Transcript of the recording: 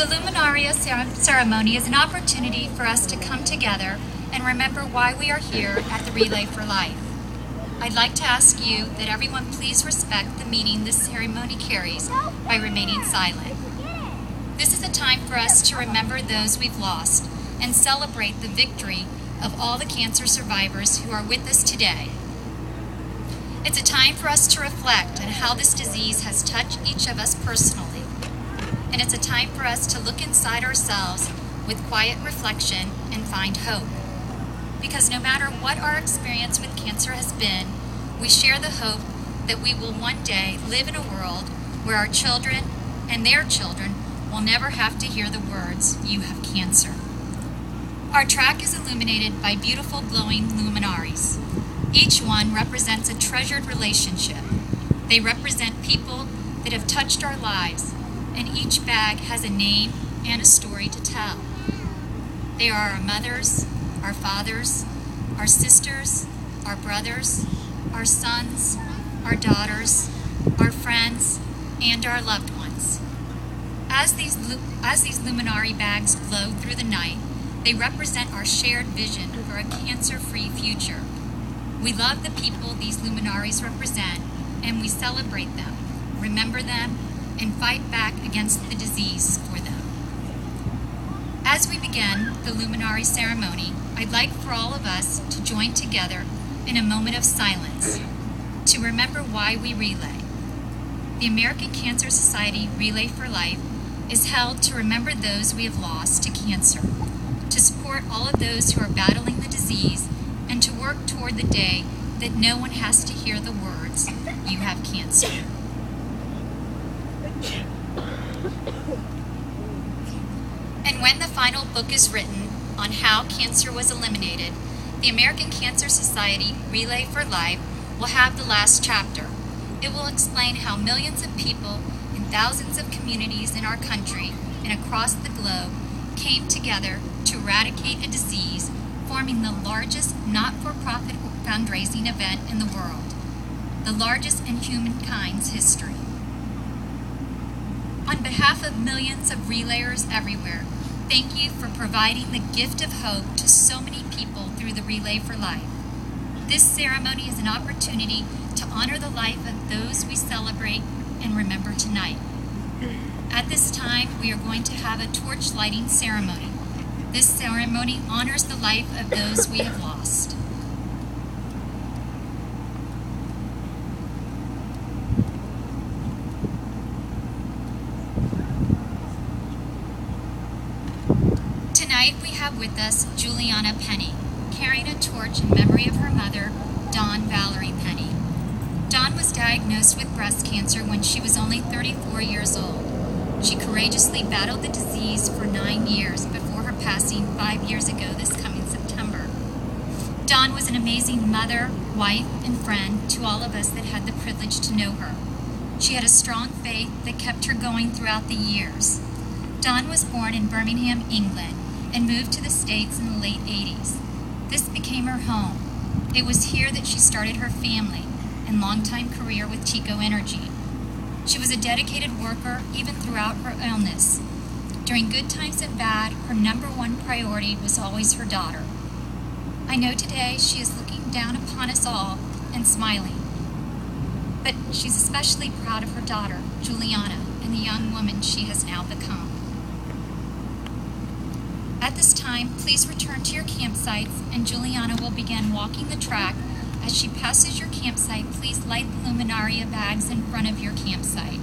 The Luminary ceremony is an opportunity for us to come together and remember why we are here at the Relay for Life. I'd like to ask you that everyone please respect the meaning this ceremony carries by remaining silent. This is a time for us to remember those we've lost and celebrate the victory of all the cancer survivors who are with us today. It's a time for us to reflect on how this disease has touched each of us personally. And it's a time for us to look inside ourselves with quiet reflection and find hope. Because no matter what our experience with cancer has been, we share the hope that we will one day live in a world where our children and their children will never have to hear the words, "You have cancer." Our track is illuminated by beautiful glowing luminaries. Each one represents a treasured relationship. They represent people that have touched our lives, and each bag has a name and a story to tell. They are our mothers, our fathers, our sisters, our brothers, our sons, our daughters, our friends, and our loved ones. As these luminary bags glow through the night, they represent our shared vision for a cancer-free future. We love the people these luminaries represent, and we celebrate them, remember them, and fight back against the disease for them. As we begin the luminary ceremony, I'd like for all of us to join together in a moment of silence to remember why we relay. The American Cancer Society Relay for Life is held to remember those we have lost to cancer, to support all of those who are battling the disease, and to work toward the day that no one has to hear the words, "You have cancer." And when the final book is written on how cancer was eliminated, the American Cancer Society Relay for Life will have the last chapter. It will explain how millions of people in thousands of communities in our country and across the globe came together to eradicate a disease, forming the largest not-for-profit fundraising event in the world, the largest in humankind's history. On behalf of millions of relayers everywhere, thank you for providing the gift of hope to so many people through the Relay for Life. This ceremony is an opportunity to honor the life of those we celebrate and remember tonight. At this time, we are going to have a torch lighting ceremony. This ceremony honors the life of those we have lost. Tonight we have with us Juliana Penny, carrying a torch in memory of her mother, Dawn Valerie Penny. Dawn was diagnosed with breast cancer when she was only 34 years old. She courageously battled the disease for 9 years before her passing 5 years ago this coming September. Dawn was an amazing mother, wife, and friend to all of us that had the privilege to know her. She had a strong faith that kept her going throughout the years. Dawn was born in Birmingham, England, and moved to the States in the late 80s. This became her home. It was here that she started her family and longtime career with Chico Energy. She was a dedicated worker even throughout her illness. During good times and bad, her number one priority was always her daughter. I know today she is looking down upon us all and smiling. But she's especially proud of her daughter, Juliana, and the young woman she has now become. At this time, please return to your campsites, and Juliana will begin walking the track. As she passes your campsite, please light the luminaria bags in front of your campsite.